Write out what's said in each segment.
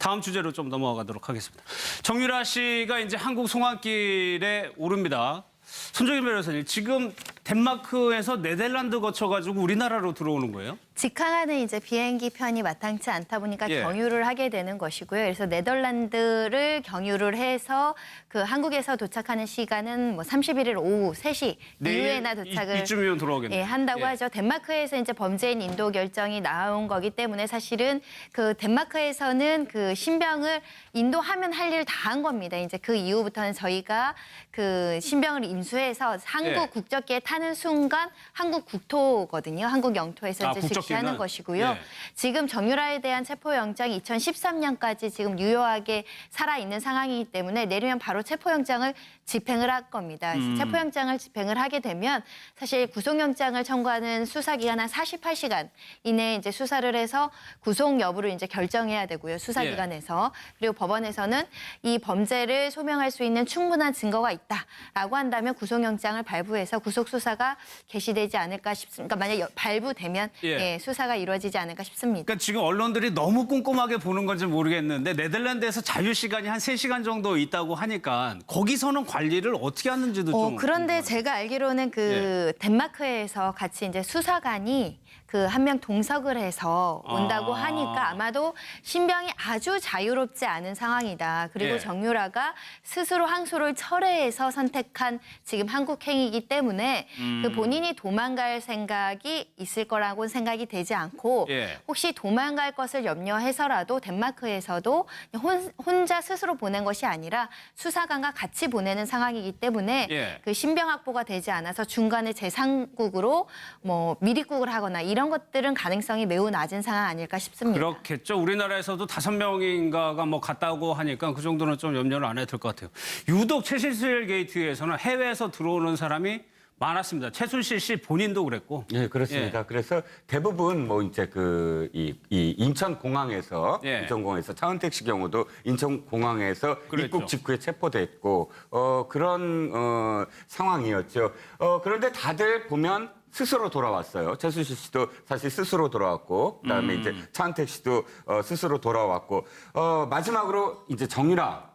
다음 주제로 좀 넘어가도록 하겠습니다. 정유라 씨가 이제 한국 송환길에 오릅니다. 손정인 변호사님, 지금 덴마크에서 네덜란드 거쳐가지고 우리나라로 들어오는 거예요? 직항하는 이제 비행기 편이 마땅치 않다 보니까 예. 경유를 하게 되는 것이고요. 그래서 네덜란드를 경유를 해서 그 한국에서 도착하는 시간은 뭐 31일 오후 3시 이후에나 도착을 이쯤이면 돌아오겠네요. 예, 한다고 예. 하죠. 덴마크에서 이제 범죄인 인도 결정이 나온 거기 때문에 사실은 그 덴마크에서는 그 신병을 인도하면 할 일 다 한 겁니다. 이제 그 이후부터는 저희가 그 신병을 인수해서 한국 예. 국적기에 타는 순간 한국 국토거든요. 한국 영토에서 이제 국적기는? 즉시하는 것이고요. 예. 지금 정유라에 대한 체포영장이 2013년까지 지금 유효하게 살아있는 상황이기 때문에 내리면 바로 체포영장을 집행을 할 겁니다. 체포영장을 집행을 하게 되면 사실 구속영장을 청구하는 수사기간 한 48시간 이내에 이제 수사를 해서 구속 여부를 이제 결정해야 되고요. 수사기관에서. 그리고 법원에서는 이 범죄를 소명할 수 있는 충분한 증거가 있다라고 한다면 구속영장을 발부해서 구속수사가 개시되지 않을까 싶습니다. 그러니까 만약 발부되면 예. 수사가 이루어지지 않을까 싶습니다. 그러니까 지금 언론들이 너무 꼼꼼하게 보는 건지 모르겠는데 네덜란드에서 자유시간이 한 3시간 정도 있다고 하니까 거기서는 관리를 어떻게 하는지도 좀 그런데 궁금하네요. 제가 알기로는 그 덴마크에서 같이 이제 수사관이 그 한 명 동석을 해서 온다고 하니까 아마도 신병이 아주 자유롭지 않은 상황이다. 그리고 예. 정유라가 스스로 항소를 철회해서 선택한 지금 한국행이기 때문에 그 본인이 도망갈 생각이 있을 거라고는 생각이 되지 않고 예. 혹시 도망갈 것을 염려해서라도 덴마크에서도 혼자 스스로 보낸 것이 아니라 수사관과 같이 보내는 상황이기 때문에 예. 그 신병 확보가 되지 않아서 중간에 제3국으로 뭐 미립국을 하거나 이런 것들은 가능성이 매우 낮은 상황 아닐까 싶습니다. 그렇겠죠. 우리나라에서도 5명인가가 뭐 갔다고 하니까 그 정도는 좀 염려를 안 해도 될 것 같아요. 유독 최순실 게이트에서는 해외에서 들어오는 사람이 많았습니다. 최순실 씨 본인도 그랬고. 예, 그렇습니다. 그래서 대부분 뭐 이제 이 인천공항에서 예. 인천공항에서 차은택 씨 경우도 인천공항에서 그랬죠. 입국 직후에 체포됐고 그런 상황이었죠. 그런데 다들 보면 스스로 돌아왔어요. 최순실 씨도 사실 스스로 돌아왔고, 그다음에 이제 차은택 씨도 스스로 돌아왔고, 마지막으로 이제 정유라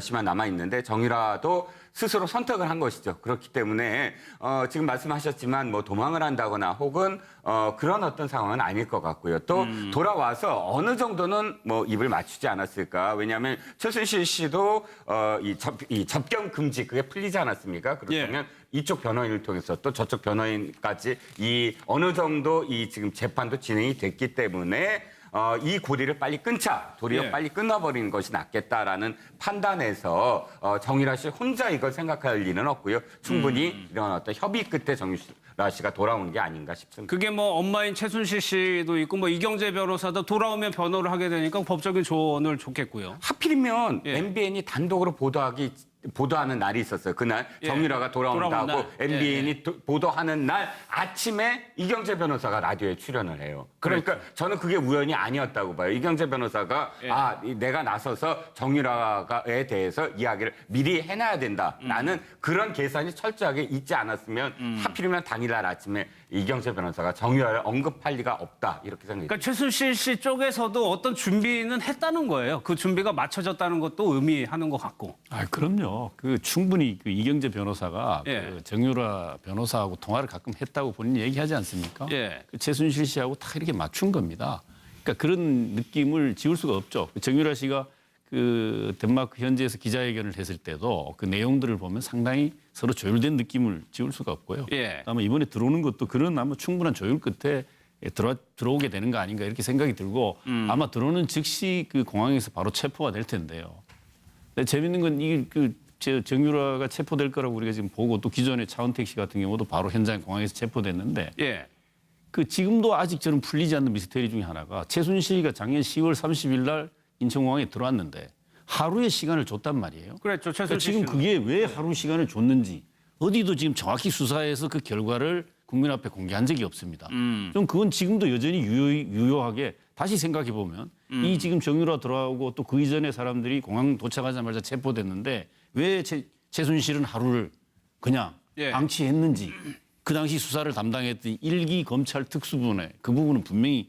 씨만 남아 있는데 정유라도 스스로 선택을 한 것이죠. 그렇기 때문에 지금 말씀하셨지만 뭐 도망을 한다거나 혹은 그런 어떤 상황은 아닐 것 같고요. 또 돌아와서 어느 정도는 뭐 입을 맞추지 않았을까. 왜냐하면 최순실 씨도 이 접견 금지 그게 풀리지 않았습니까? 그렇다면 이쪽 변호인을 통해서 또 저쪽 변호인까지 이 어느 정도 이 지금 재판도 진행이 됐기 때문에 이 고리를 빨리 끊자, 도리어 빨리 끊어버리는 것이 낫겠다라는 판단에서 정유라 씨 혼자 이걸 생각할 리는 없고요. 충분히 이런 어떤 협의 끝에 정유라 씨가 돌아온 게 아닌가 싶습니다. 그게 뭐 엄마인 최순실 씨도 있고 뭐 이경재 변호사도 돌아오면 변호를 하게 되니까 법적인 조언을 줬겠고요. 하필이면 MBN이 단독으로 보도하는 날이 있었어요. 그날 정유라가 돌아온다고 돌아온 날. MBN이 보도하는 날 아침에 이경재 변호사가 라디오에 출연을 해요. 그러니까 저는 그게 우연이 아니었다고 봐요. 이경재 변호사가 내가 나서서 정유라에 대해서 이야기를 미리 해놔야 된다라는 그런 계산이 철저하게 있지 않았으면 하필이면 당일날 아침에 이경재 변호사가 정유라를 언급할 리가 없다 이렇게 생각해요. 그러니까 최순실 씨 쪽에서도 어떤 준비는 했다는 거예요. 그 준비가 맞춰졌다는 것도 의미하는 것 같고. 그럼요. 충분히 그 이경재 변호사가 그 정유라 변호사하고 통화를 가끔 했다고 본인이 얘기하지 않습니까? 그 최순실 씨하고 다 이렇게 맞춘 겁니다. 그러니까 그런 느낌을 지울 수가 없죠. 정유라 씨가 그 덴마크 현지에서 기자회견을 했을 때도 그 내용들을 보면 상당히 서로 조율된 느낌을 지울 수가 없고요. 아마 이번에 들어오는 것도 그런 아마 충분한 조율 끝에 들어오게 되는 거 아닌가 이렇게 생각이 들고 아마 들어오는 즉시 그 공항에서 바로 체포가 될 텐데요. 근데 재밌는 건 이게 정유라가 체포될 거라고 우리가 지금 보고 또 기존의 차은택 씨 같은 경우도 바로 현장 공항에서 체포됐는데 그 지금도 아직 저는 풀리지 않는 미스터리 중에 하나가 최순실이가 작년 10월 30일 날 인천공항에 들어왔는데 하루의 시간을 줬단 말이에요. 그랬죠. 그러니까 지금 그게 왜 하루 시간을 줬는지 어디도 지금 정확히 수사해서 그 결과를 국민 앞에 공개한 적이 없습니다. 좀 그건 지금도 여전히 유효하게 다시 생각해 보면 이 지금 정유라 들어오고 또 그 이전에 사람들이 공항 도착하자마자 체포됐는데 왜 최순실은 하루를 그냥 방치했는지 그 당시 수사를 담당했던 1기 검찰 특수본에 그 부분은 분명히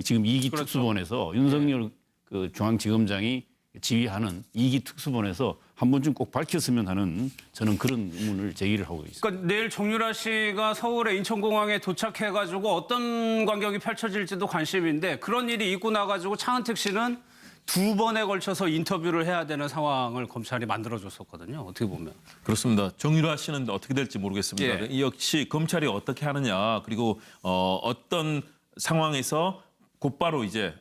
지금 2기 특수본에서 윤석열 그 중앙지검장이 지휘하는 2기 특수본에서 한 번쯤 꼭 밝혔으면 하는 저는 그런 의문을 제기를 하고 있습니다. 그러니까 내일 정유라 씨가 서울의 인천공항에 도착해가지고 어떤 광경이 펼쳐질지도 관심인데 그런 일이 있고 나가지고 차은택 씨는 2번에 걸쳐서 인터뷰를 해야 되는 상황을 검찰이 만들어줬었거든요. 어떻게 보면. 그렇습니다. 정유라 씨는 어떻게 될지 모르겠습니다. 예. 이 역시 검찰이 어떻게 하느냐 그리고 어떤 상황에서 곧바로 이제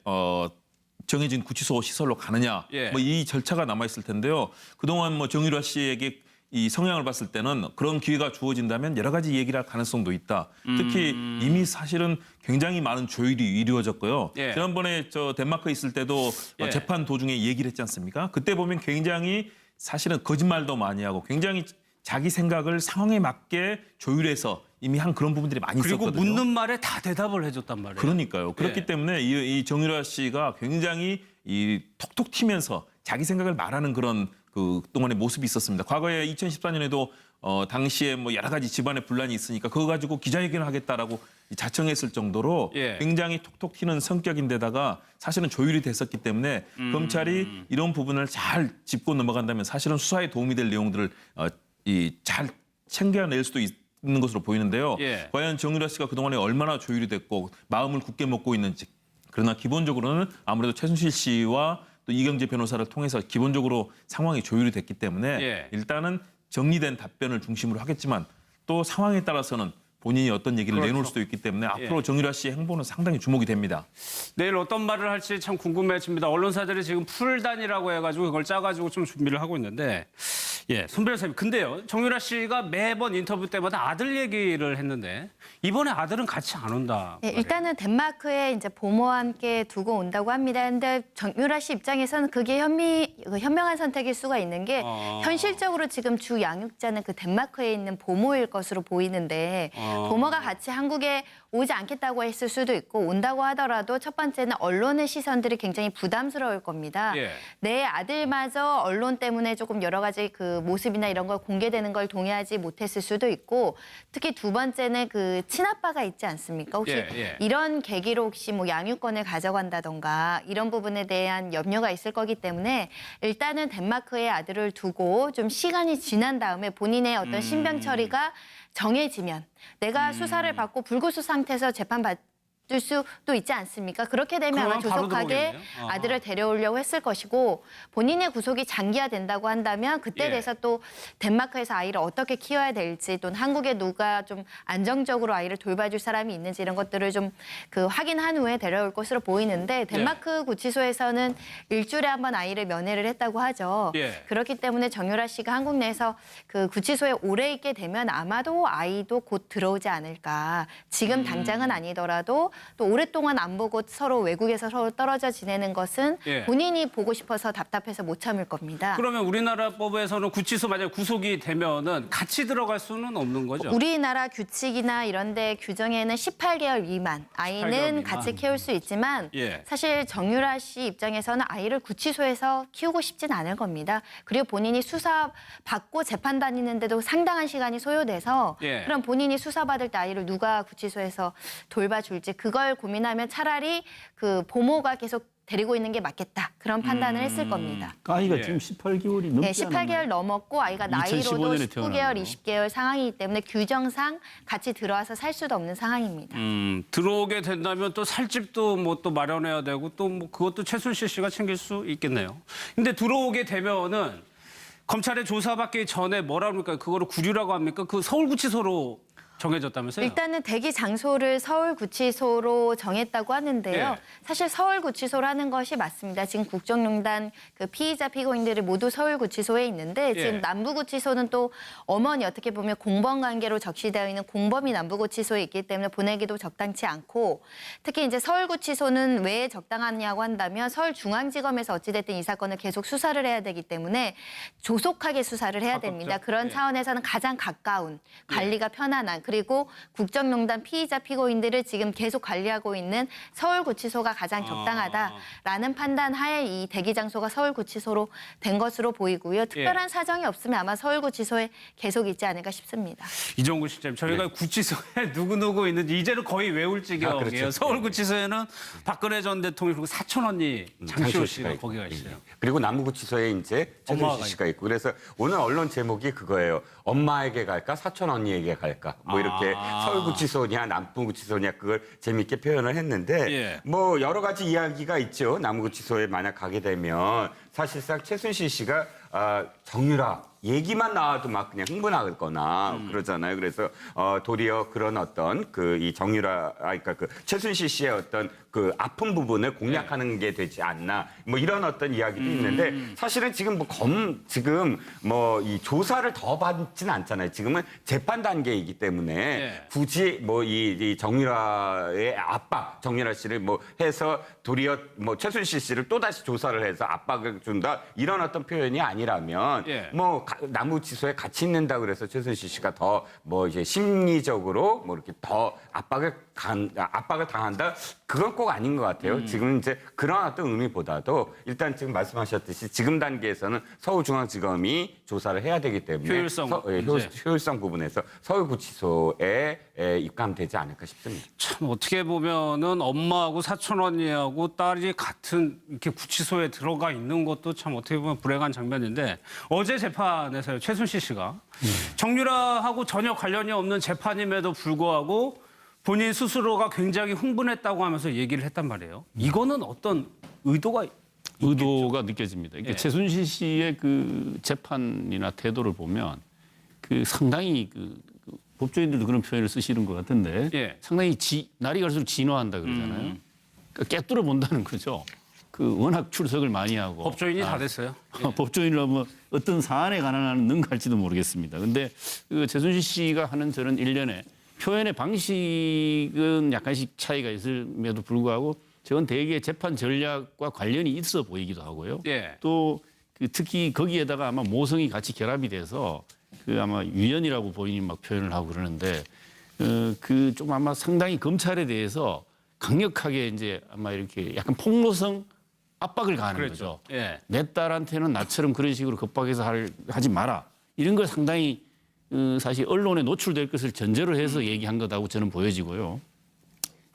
정해진 구치소 시설로 가느냐 예. 뭐 이 절차가 남아 있을 텐데요. 그동안 뭐 정유라 씨에게 이 성향을 봤을 때는 그런 기회가 주어진다면 여러 가지 얘기를 할 가능성도 있다. 특히 이미 사실은 굉장히 많은 조율이 이루어졌고요. 예. 지난번에 저 덴마크에 있을 때도 예. 재판 도중에 얘기를 했지 않습니까? 그때 보면 굉장히 사실은 거짓말도 많이 하고 굉장히 자기 생각을 상황에 맞게 조율해서 이미 한 그런 부분들이 많이 그리고 있었거든요. 묻는 말에 다 대답을 해줬단 말이에요. 그러니까요. 그렇기 예. 때문에 이 정유라 씨가 굉장히 이 톡톡 튀면서 자기 생각을 말하는 그런 그 동안의 모습이 있었습니다. 과거에 2014년에도 당시에 뭐 여러 가지 집안의 분란이 있으니까 그거 가지고 기자회견을 하겠다라고 자청했을 정도로 예. 굉장히 톡톡 튀는 성격인데다가 사실은 조율이 됐었기 때문에 검찰이 이런 부분을 잘 짚고 넘어간다면 사실은 수사에 도움이 될 내용들을 잘 챙겨낼 수도 있는 것으로 보이는데요. 예. 과연 정유라 씨가 그동안에 얼마나 조율이 됐고 마음을 굳게 먹고 있는지. 그러나 기본적으로는 아무래도 최순실 씨와 또 이경재 변호사를 통해서 기본적으로 상황이 조율이 됐기 때문에 예. 일단은 정리된 답변을 중심으로 하겠지만 또 상황에 따라서는 본인이 어떤 얘기를 그렇죠. 내놓을 수도 있기 때문에 앞으로 예. 정유라 씨의 행보는 상당히 주목이 됩니다. 내일 어떤 말을 할지 참 궁금해집니다. 언론사들이 지금 풀단이라고 해가지고 그걸 짜가지고 좀 준비를 하고 있는데, 예, 손 변호사님. 근데요, 정유라 씨가 매번 인터뷰 때마다 아들 얘기를 했는데 이번에 아들은 같이 안 온다. 네, 말이에요. 일단은 덴마크에 이제 부모와 함께 두고 온다고 합니다. 근데 정유라 씨 입장에서는 그게 현명한 선택일 수가 있는 게 현실적으로 지금 주 양육자는 그 덴마크에 있는 부모일 것으로 보이는데 부모가 같이 한국에 오지 않겠다고 했을 수도 있고 온다고 하더라도 첫 번째는 언론의 시선들이 굉장히 부담스러울 겁니다. 예. 내 아들마저 언론 때문에 조금 여러 가지 그 모습이나 이런 걸 공개되는 걸 동의하지 못했을 수도 있고 특히 두 번째는 그 친아빠가 있지 않습니까? 혹시 예. 이런 계기로 혹시 뭐 양육권을 가져간다던가 이런 부분에 대한 염려가 있을 거기 때문에 일단은 덴마크에 아들을 두고 좀 시간이 지난 다음에 본인의 어떤 신병 처리가 정해지면 내가 수사를 받고 불구속 상태에서 재판받을 수도 있지 않습니까? 그렇게 되면 아마 그러면 바로 조속하게 들어오겠네요. 아들을 데려오려고 했을 것이고 본인의 구속이 장기화된다고 한다면 그때 예. 돼서 또 덴마크에서 아이를 어떻게 키워야 될지 또는 한국에 누가 좀 안정적으로 아이를 돌봐줄 사람이 있는지 이런 것들을 좀 그 확인한 후에 데려올 것으로 보이는데 덴마크 구치소에서는 일주일에 한 번 아이를 면회를 했다고 하죠. 예. 그렇기 때문에 정유라 씨가 한국 내에서 그 구치소에 오래 있게 되면 아마도 아이도 곧 들어오지 않을까. 지금 당장은 아니더라도 또 오랫동안 안 보고 서로 외국에서 서로 떨어져 지내는 것은 예. 본인이 보고 싶어서 답답해서 못 참을 겁니다. 그러면 우리나라 법에서는 구치소 만약 구속이 되면은 같이 들어갈 수는 없는 거죠? 우리나라 규칙이나 이런 데 규정에는 18개월 미만 18개월 아이는 미만. 같이 키울 수 있지만 예. 사실 정유라 씨 입장에서는 아이를 구치소에서 키우고 싶진 않을 겁니다. 그리고 본인이 수사 받고 재판 다니는데도 상당한 시간이 소요돼서 예. 그럼 본인이 수사받을 때 아이를 누가 구치소에서 돌봐줄지 그걸 고민하면 차라리 그 부모가 계속 데리고 있는 게 맞겠다. 그런 판단을 했을 겁니다. 아이가 예. 지금 18개월이 넘지 네, 18개월 않았나요? 넘었고 아이가 나이로도 2015년에 19개월, 태어난 거. 20개월 상황이기 때문에 규정상 같이 들어와서 살 수도 없는 상황입니다. 들어오게 된다면 또 살 집도 뭐 또 마련해야 되고 또 뭐 그것도 최순실 씨가 챙길 수 있겠네요. 근데 들어오게 되면은 검찰의 조사받기 전에 뭐라 그럽니까? 그거를 구류라고 합니까? 그 서울구치소로 정해졌다면서요? 일단은 대기 장소를 서울구치소로 정했다고 하는데요. 예. 사실 서울구치소라는 것이 맞습니다. 지금 국정농단 그 피의자 피고인들이 모두 서울구치소에 있는데 예. 지금 남부구치소는 또 어머니 어떻게 보면 공범 관계로 적시되어 있는 공범이 남부구치소에 있기 때문에 보내기도 적당치 않고 특히 이제 서울구치소는 왜 적당하냐고 한다면 서울중앙지검에서 어찌됐든 이 사건을 계속 수사를 해야 되기 때문에 조속하게 수사를 해야 가깝죠. 됩니다. 그런 예. 차원에서는 가장 가까운 관리가 편안한 그리고 국정농단 피의자 피고인들을 지금 계속 관리하고 있는 서울구치소가 가장 적당하다라는 판단 하에 이 대기 장소가 서울구치소로 된 것으로 보이고요. 특별한 사정이 없으면 아마 서울구치소에 계속 있지 않을까 싶습니다. 이종구 실장님, 저희가 구치소에 누구누구 있는지 이제는 거의 외울 지경이에요. 그렇죠. 서울구치소에는 박근혜 전 대통령 그리고 사촌 언니 장시호 씨가 거기가 있어요. 그리고 남구치소에 이제 엄마가 최순실 씨가 있고 그래서 오늘 언론 제목이 그거예요. 엄마에게 갈까 사촌 언니에게 갈까 뭐 이렇게 서울구치소냐 남부구치소냐 그걸 재밌게 표현을 했는데 예. 뭐 여러 가지 이야기가 있죠. 남구치소에 만약 가게 되면 사실상 최순실 씨가 정유라 얘기만 나와도 막 그냥 흥분하거나 그러잖아요. 그래서 도리어 그런 어떤 그 이 정유라 그러니까 그 최순실 씨의 어떤 그 아픈 부분을 공략하는 게 되지 않나 뭐 이런 어떤 이야기도 있는데 사실은 지금 지금 뭐 이 조사를 더 받지는 않잖아요. 지금은 재판 단계이기 때문에 굳이 뭐 이 정유라의 압박, 정유라 씨를 뭐 해서 도리어 뭐 최순실 씨를 또 다시 조사를 해서 압박을 준다 이런 어떤 표현이 아니라면 뭐 남구치소에 같이 있는다 그래서 최순실 씨가 더 뭐 이제 심리적으로 뭐 이렇게 더 압박을 당한다 그건 꼭 아닌 것 같아요. 지금 이제 그런 어떤 의미보다도 일단 지금 말씀하셨듯이 지금 단계에서는 서울중앙지검이 조사를 해야 되기 때문에 효율성 부분에서 서울구치소에 입감되지 않을까 싶습니다. 참 어떻게 보면은 엄마하고 사촌 언니하고 딸이 같은 이렇게 구치소에 들어가 있는 것도 참 어떻게 보면 불행한 장면인데 어제 재판에서요 최순실 씨가 정유라하고 전혀 관련이 없는 재판임에도 불구하고 본인 스스로가 굉장히 흥분했다고 하면서 얘기를 했단 말이에요. 이거는 어떤 의도가 느껴집니다. 그러니까 최순실 씨의 그 재판이나 태도를 보면 그 상당히 그 법조인들도 그런 표현을 쓰시는 것 같은데 상당히 날이 갈수록 진화한다 그러잖아요. 그러니까 깨뚫어 본다는 거죠. 그 워낙 출석을 많이 하고 법조인이 다 됐어요. 법조인이라면 어떤 사안에 관한 한은 능가할지도 모르겠습니다. 근데 그 최순실 씨가 하는 저런 일련의 표현의 방식은 약간씩 차이가 있음에도 불구하고 저건 대개 재판 전략과 관련이 있어 보이기도 하고요. 또 그 특히 거기에다가 아마 모성이 같이 결합이 돼서 그 아마 유연이라고 본인이 막 표현을 하고 그러는데 그 좀 아마 상당히 검찰에 대해서 강력하게 이제 아마 이렇게 약간 폭로성 압박을 가하는 거죠. 내 딸한테는 나처럼 그런 식으로 겁박해서 하지 마라. 이런 걸 상당히 사실 언론에 노출될 것을 전제로 해서 얘기한 거다고 저는 보여지고요.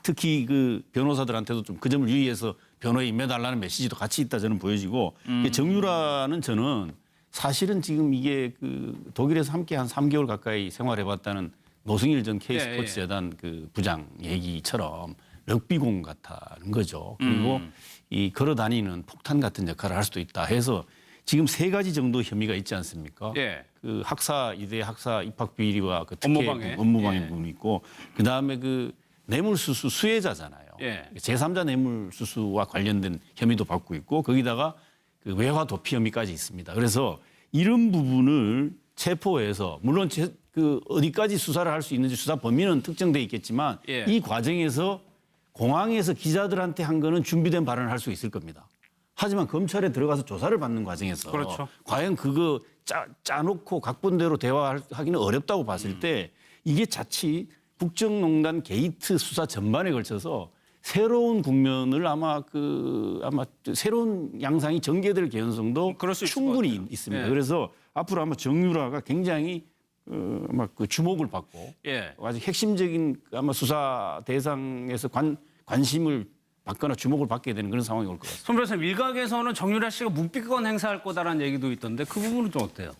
특히 그 변호사들한테도 좀 그 점을 유의해서 변호에 임해달라는 메시지도 같이 있다 저는 보여지고 정유라는 저는 사실은 지금 이게 그 독일에서 함께 한 3개월 가까이 생활해봤다는 노승일 전 K스포츠 재단 그 부장 얘기처럼 럭비공 같다는 거죠. 그리고 이 걸어다니는 폭탄 같은 역할을 할 수도 있다 해서 지금 3가지 정도 혐의가 있지 않습니까? 그 이대 학사 입학 비리와 그 특혜 업무방해 부분이 있고 그 다음에 그 뇌물수수 수혜자잖아요. 제3자 뇌물수수와 관련된 혐의도 받고 있고 거기다가 그 외화 도피 혐의까지 있습니다. 그래서 이런 부분을 체포해서 물론 그 어디까지 수사를 할 수 있는지 수사 범위는 특정돼 있겠지만 이 과정에서 공항에서 기자들한테 한 거는 준비된 발언을 할 수 있을 겁니다. 하지만 검찰에 들어가서 조사를 받는 과정에서 과연 그거 짜놓고 각본대로 대화하기는 어렵다고 봤을 때 이게 자칫 국정농단 게이트 수사 전반에 걸쳐서 새로운 국면을 아마 새로운 양상이 전개될 개연성도 충분히 있습니다. 그래서 앞으로 아마 정유라가 굉장히 아마 그 주목을 받고 아주 핵심적인 아마 수사 대상에서 관심을 받거나 주목을 받게 되는 그런 상황이 올 것 같습니다. 손 변호사님, 일각에서는 정유라 씨가 묵비권 행사할 거다라는 얘기도 있던데 그 부분은 좀 어때요?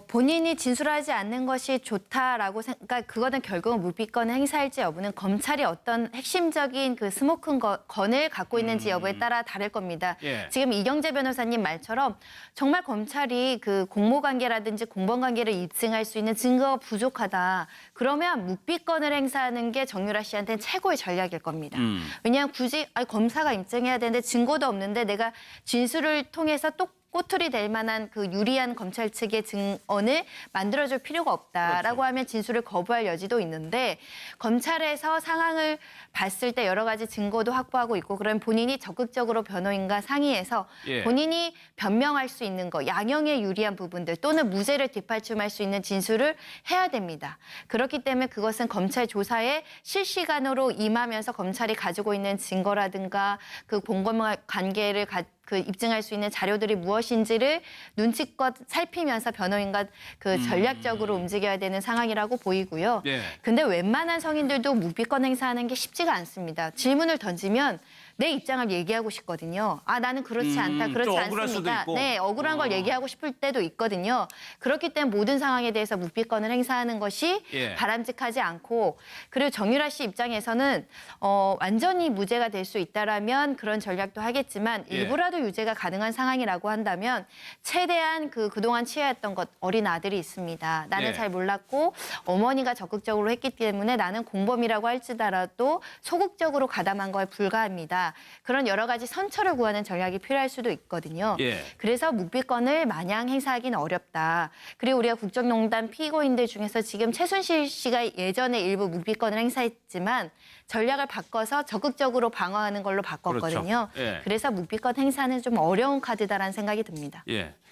본인이 진술하지 않는 것이 좋다라고 그러니까 그거는 결국은 묵비권 행사일지 여부는 검찰이 어떤 핵심적인 그 스모큰 건을 갖고 있는지 여부에 따라 다를 겁니다. 지금 이경재 변호사님 말처럼 정말 검찰이 그 공모관계라든지 공범관계를 입증할 수 있는 증거가 부족하다. 그러면 묵비권을 행사하는 게 정유라 씨한테는 최고의 전략일 겁니다. 왜냐하면 굳이 검사가 입증해야 되는데 증거도 없는데 내가 진술을 통해서 꼬투리 될 만한 그 유리한 검찰 측의 증언을 만들어줄 필요가 없다라고 하면 진술을 거부할 여지도 있는데 검찰에서 상황을 봤을 때 여러 가지 증거도 확보하고 있고 그럼 본인이 적극적으로 변호인과 상의해서 본인이 변명할 수 있는 거, 양형에 유리한 부분들 또는 무죄를 뒷받침할 수 있는 진술을 해야 됩니다. 그렇기 때문에 그것은 검찰 조사에 실시간으로 임하면서 검찰이 가지고 있는 증거라든가 그 공범 관계를 입증할 수 있는 자료들이 무엇인지를 눈치껏 살피면서 변호인과 그 전략적으로 움직여야 되는 상황이라고 보이고요. 근데 웬만한 성인들도 묵비권 행사하는 게 쉽지가 않습니다. 질문을 던지면 내 입장을 얘기하고 싶거든요. 아, 나는 그렇지 않다, 그렇지 좀 억울할 수도 않습니다. 있고. 네, 억울한 걸 얘기하고 싶을 때도 있거든요. 그렇기 때문에 모든 상황에 대해서 묵비권을 행사하는 것이 바람직하지 않고 그리고 정유라 씨 입장에서는 완전히 무죄가 될 수 있다라면 그런 전략도 하겠지만 일부라도 유죄가 가능한 상황이라고 한다면 최대한 그동안 취해왔던 것 어린 아들이 있습니다. 나는 잘 몰랐고 어머니가 적극적으로 했기 때문에 나는 공범이라고 할지라도 소극적으로 가담한 거에 불과합니다. 그런 여러 가지 선처를 구하는 전략이 필요할 수도 있거든요. 그래서 묵비권을 마냥 행사하기는 어렵다. 그리고 우리가 국정농단 피고인들 중에서 지금 최순실 씨가 예전에 일부 묵비권을 행사했지만 전략을 바꿔서 적극적으로 방어하는 걸로 바꿨거든요. 그래서 묵비권 행사는 좀 어려운 카드다라는 생각이 듭니다.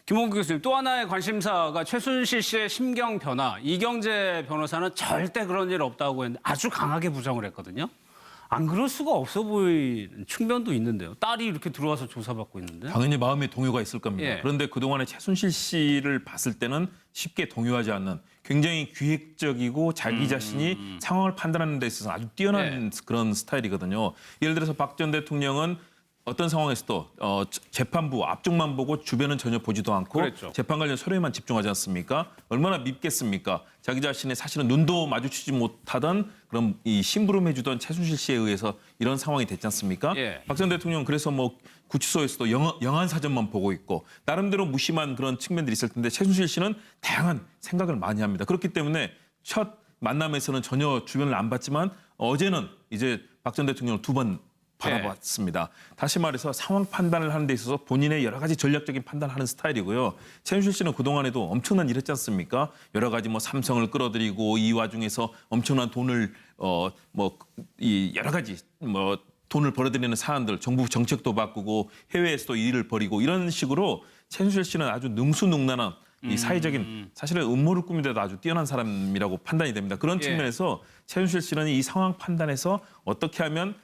김홍국 교수님, 또 하나의 관심사가 최순실 씨의 심경 변화. 이경재 변호사는 절대 그런 일 없다고 했는데 아주 강하게 부정을 했거든요. 안 그럴 수가 없어 보이는 측면도 있는데요. 딸이 이렇게 들어와서 조사받고 있는데. 당연히 마음에 동요가 있을 겁니다. 그런데 그동안에 최순실 씨를 봤을 때는 쉽게 동요하지 않는 굉장히 기획적이고 자기 자신이 상황을 판단하는 데 있어서 아주 뛰어난 그런 스타일이거든요. 예를 들어서 박 전 대통령은 어떤 상황에서도 재판부 앞쪽만 보고 주변은 전혀 보지도 않고 재판 관련 서류에만 집중하지 않습니까? 얼마나 밉겠습니까? 자기 자신의 사실은 눈도 마주치지 못하던 그런 이 심부름해주던 최순실 씨에 의해서 이런 상황이 됐지 않습니까? 박 전 대통령 그래서 뭐 구치소에서도 영안 사전만 보고 있고 나름대로 무심한 그런 측면들이 있을 텐데 최순실 씨는 다양한 생각을 많이 합니다. 그렇기 때문에 첫 만남에서는 전혀 주변을 안 봤지만 어제는 이제 박 전 대통령을 두 번 바라봤습니다. 다시 말해서 상황 판단을 하는 데 있어서 본인의 여러 가지 전략적인 판단을 하는 스타일이고요. 최순실 씨는 그동안에도 엄청난 일 했지 않습니까? 여러 가지 뭐 삼성을 끌어들이고 이 와중에서 엄청난 돈을 여러 가지 돈을 벌어들이는 사안들, 정부 정책도 바꾸고 해외에서도 일을 벌이고 이런 식으로 최순실 씨는 아주 능수능란한 이 사회적인 사실은 음모를 꾸미데도 아주 뛰어난 사람이라고 판단이 됩니다. 그런 측면에서 최순실 씨는 이 상황 판단에서 어떻게 하면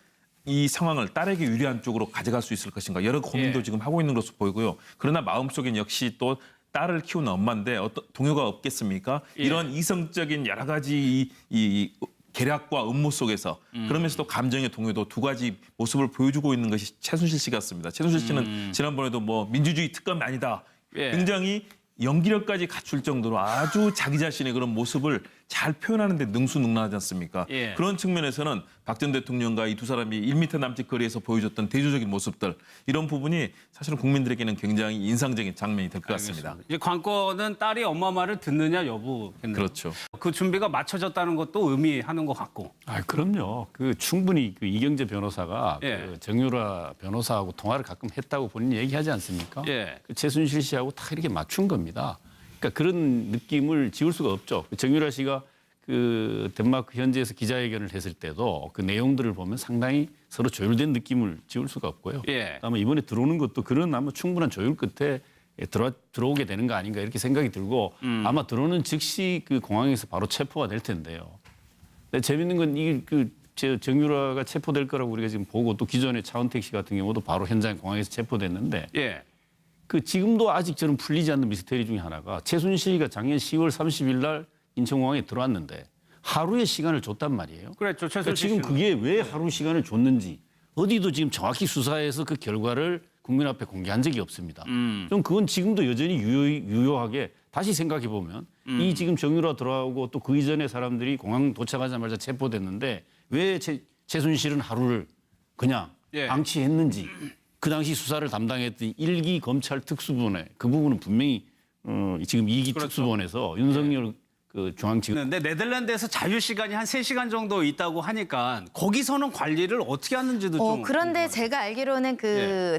이 상황을 딸에게 유리한 쪽으로 가져갈 수 있을 것인가 여러 고민도 지금 하고 있는 것으로 보이고요. 그러나 마음속엔 역시 또 딸을 키우는 엄마인데 어떤 동요가 없겠습니까? 이런 이성적인 여러 가지 이 계략과 음모 속에서 그러면서도 감정의 동요도 두 가지 모습을 보여주고 있는 것이 최순실 씨 같습니다. 최순실 씨는 지난번에도 뭐 민주주의 특검이 아니다. 굉장히 연기력까지 갖출 정도로 아주 자기 자신의 그런 모습을 잘 표현하는 데 능수능란하지 않습니까? 그런 측면에서는 박 전 대통령과 이 두 사람이 1m 남짓 거리에서 보여줬던 대조적인 모습들 이런 부분이 사실은 국민들에게는 굉장히 인상적인 장면이 될 것 같습니다. 이제 관건은 딸이 엄마 말을 듣느냐 여부겠네요. 그렇죠. 그 준비가 맞춰졌다는 것도 의미하는 것 같고. 그럼요. 충분히 이경재 변호사가 그 정유라 변호사하고 통화를 가끔 했다고 본인이 얘기하지 않습니까? 그 최순실 씨하고 다 이렇게 맞춘 겁니다. 그러니까 그런 느낌을 지울 수가 없죠. 정유라 씨가 그 덴마크 현지에서 기자회견을 했을 때도 그 내용들을 보면 상당히 서로 조율된 느낌을 지울 수가 없고요. 아마 이번에 들어오는 것도 그런 아마 충분한 조율 끝에 들어오게 되는 거 아닌가 이렇게 생각이 들고 아마 들어오는 즉시 그 공항에서 바로 체포가 될 텐데요. 근데 재밌는 건 이게 정유라가 체포될 거라고 우리가 지금 보고 또 기존의 차은택 씨 같은 경우도 바로 현장 공항에서 체포됐는데 지금도 아직 저는 풀리지 않는 미스테리 중에 하나가 최순실이가 작년 10월 30일 날 인천공항에 들어왔는데 하루의 시간을 줬단 말이에요. 그렇죠. 그러니까 지금 그게 왜 하루 시간을 줬는지 어디도 지금 정확히 수사해서 그 결과를 국민 앞에 공개한 적이 없습니다. 좀 그건 지금도 여전히 유효하게 다시 생각해 보면 이 지금 정유라 들어오고 또 그 이전에 사람들이 공항 도착하자마자 체포됐는데 왜 최순실은 하루를 그냥 방치했는지 그 당시 수사를 담당했던 1기 검찰 특수본에 그 부분은 분명히 지금 2기 특수본에서 윤석열 그 중앙지검. 근데 네덜란드에서 자유 시간이 한 3시간 정도 있다고 하니까 거기서는 관리를 어떻게 하는지도 좀 그런데 제가 알기로는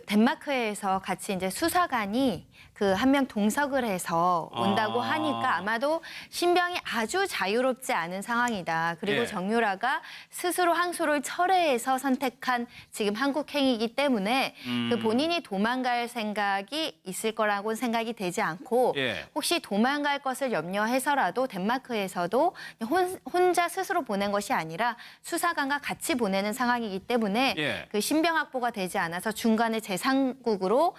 덴마크에서 같이 이제 수사관이 한 명 동석을 해서 온다고 하니까 아마도 신병이 아주 자유롭지 않은 상황이다. 그리고 예. 정유라가 스스로 항소를 철회해서 선택한 지금 한국 행위이기 때문에 본인이 도망갈 생각이 있을 거라고는 생각이 되지 않고 예. 혹시 도망갈 것을 염려해서라도 덴마크에서도 혼자 스스로 보낸 것이 아니라 수사관과 같이 보내는 상황이기 때문에 예. 그 신병 확보가 되지 않아서 중간에 제3국으로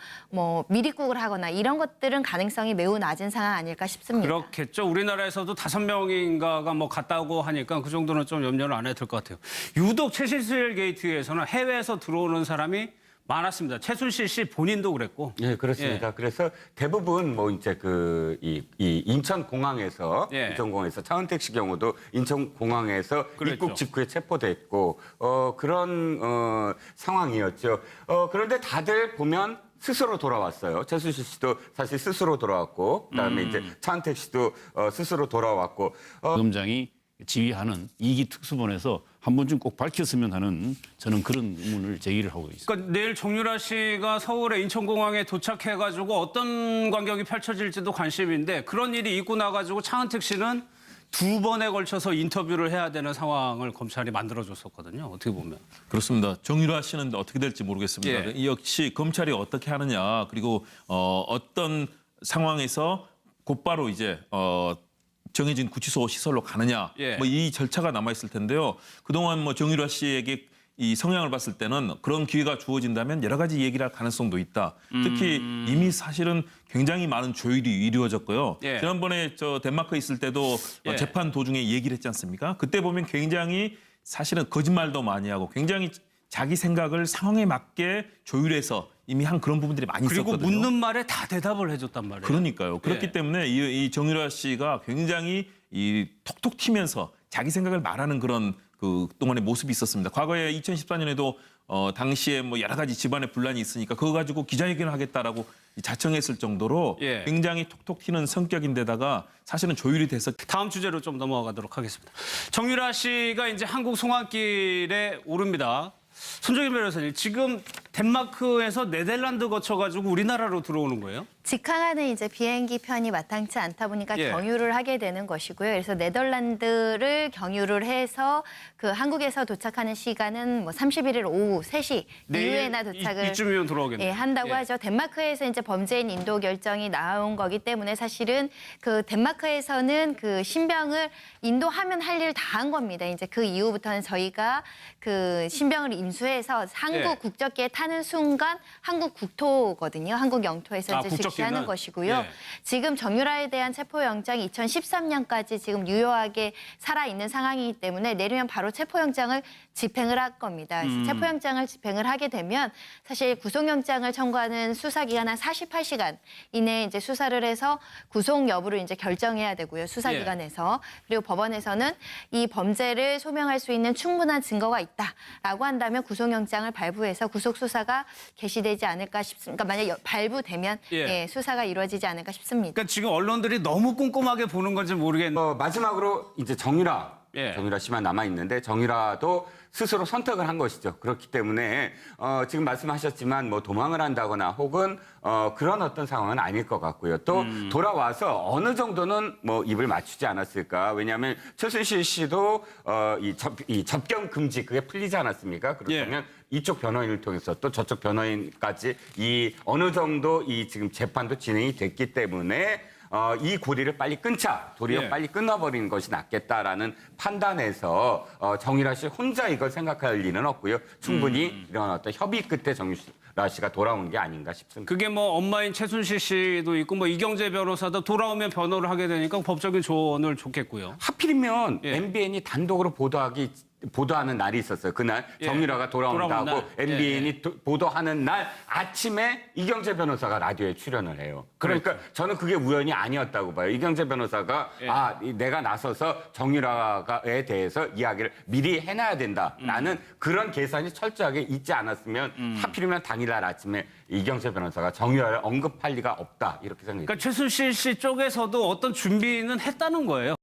미리국을 하거나 이런 것들은 가능성이 매우 낮은 상황 아닐까 싶습니다. 그렇겠죠. 우리나라에서도 5명인가가 뭐 갔다고 하니까 그 정도는 좀 염려를 안 해도 될 것 같아요. 유독 최순실 게이트에서는 해외에서 들어오는 사람이 많았습니다. 최순실 씨 본인도 그랬고. 예, 그렇습니다. 예. 그래서 대부분 뭐 이제 이 인천공항에서 예. 인천공항에서 차은택 씨 경우도 인천공항에서 그랬죠. 입국 직후에 체포됐고 그런 상황이었죠. 그런데 다들 보면 스스로 돌아왔어요. 최순실 씨도 사실 스스로 돌아왔고 그다음에 이제 차은택 씨도 스스로 돌아왔고 검장이 지휘하는 2기 특수본에서 한 번쯤 꼭 밝혔으면 하는 저는 그런 의문을 제기를 하고 있습니다. 그러니까 내일 정유라 씨가 서울의 인천공항에 도착해가지고 어떤 광경이 펼쳐질지도 관심인데 그런 일이 있고 나가지고 차은택 씨는 2번에 걸쳐서 인터뷰를 해야 되는 상황을 검찰이 만들어줬었거든요. 어떻게 보면. 그렇습니다. 정유라 씨는 어떻게 될지 모르겠습니다. 예. 이 역시 검찰이 어떻게 하느냐 그리고 어떤 상황에서 곧바로 이제 정해진 구치소 시설로 가느냐 예. 뭐 이 절차가 남아 있을 텐데요. 그동안 뭐 정유라 씨에게 이 성향을 봤을 때는 그런 기회가 주어진다면 여러 가지 얘기를 할 가능성도 있다. 특히 이미 사실은 굉장히 많은 조율이 이루어졌고요. 예. 지난번에 덴마크에 있을 때도 예. 재판 도중에 얘기를 했지 않습니까? 그때 보면 굉장히 사실은 거짓말도 많이 하고 굉장히 자기 생각을 상황에 맞게 조율해서 이미 한 그런 부분들이 많이 그리고 있었거든요. 묻는 말에 다 대답을 해줬단 말이에요. 그러니까요. 그렇기 예. 때문에 이 정유라 씨가 굉장히 톡톡 튀면서 자기 생각을 말하는 그런 동안의 모습이 있었습니다. 과거에 2014년에도 당시에 뭐 여러 가지 집안의 분란이 있으니까 그거 가지고 기자회견을 하겠다라고 자청했을 정도로 예. 굉장히 톡톡 튀는 성격인데다가 사실은 조율이 돼서 다음 주제로 좀 넘어가도록 하겠습니다. 정유라 씨가 이제 한국 송환길에 오릅니다. 손정일 변호사님, 지금 덴마크에서 네덜란드 거쳐가지고 우리나라로 들어오는 거예요? 직항하는 이제 비행기 편이 마땅치 않다 보니까 예. 경유를 하게 되는 것이고요. 그래서 네덜란드를 경유를 해서 한국에서 도착하는 시간은 31일 오후 3시 이후에나 도착을 이쯤이면 들어오겠네요. 한다고 예. 하죠. 덴마크에서 이제 범죄인 인도 결정이 나온 거기 때문에 사실은 덴마크에서는 신병을 인도하면 할 일 다 한 겁니다. 이제 그 이후부터는 저희가 신병을 인수해서 한국 예. 국적기에 타는 순간 한국 국토거든요. 한국 영토에서 이제 국적기는? 즉시하는 것이고요. 예. 지금 정유라에 대한 체포영장이 2013년까지 지금 유효하게 살아있는 상황이기 때문에 내리면 바로 체포영장을 집행을 할 겁니다. 그래서 체포영장을 집행을 하게 되면 사실 구속영장을 청구하는 수사기간 한 48시간 이내에 이제 수사를 해서 구속 여부를 이제 결정해야 되고요. 수사기관에서. 그리고 법원에서는 이 범죄를 소명할 수 있는 충분한 증거가 있다라고 한다면 구속영장을 발부해서 구속수사가 개시되지 않을까 싶습니다. 그러니까 만약 발부되면 예. 수사가 이루어지지 않을까 싶습니다. 그러니까 지금 언론들이 너무 꼼꼼하게 보는 건지 모르겠는데 마지막으로 이제 정유라 예. 씨만 남아 있는데 정유라도 스스로 선택을 한 것이죠. 그렇기 때문에 지금 말씀하셨지만 뭐 도망을 한다거나 혹은 그런 어떤 상황은 아닐 것 같고요. 또 돌아와서 어느 정도는 뭐 입을 맞추지 않았을까. 왜냐하면 최순실 씨도 이 접견 금지 그게 풀리지 않았습니까? 그렇다면 이쪽 변호인을 통해서 또 저쪽 변호인까지 이 어느 정도 이 지금 재판도 진행이 됐기 때문에 이 고리를 빨리 끊자, 도리어 예. 빨리 끊어버리는 것이 낫겠다라는 판단에서 정유라 씨 혼자 이걸 생각할 리는 없고요. 충분히 이런 어떤 협의 끝에 정유라 씨가 돌아온 게 아닌가 싶습니다. 그게 뭐 엄마인 최순실 씨도 있고 뭐 이경재 변호사도 돌아오면 변호를 하게 되니까 법적인 조언을 줬겠고요. 하필이면 예. MBN이 단독으로 보도하는 날이 있었어요. 그날 예. 정유라가 돌아온 돌아온다고 날. MBN이 보도하는 날 아침에 이경재 변호사가 라디오에 출연을 해요. 그러니까 저는 그게 우연이 아니었다고 봐요. 이경재 변호사가 내가 나서서 정유라에 대해서 이야기를 미리 해놔야 된다라는 그런 계산이 철저하게 있지 않았으면 하필이면 당일날 아침에 이경재 변호사가 정유라를 언급할 리가 없다 이렇게 생각합니다. 그러니까 최순실 씨 쪽에서도 어떤 준비는 했다는 거예요.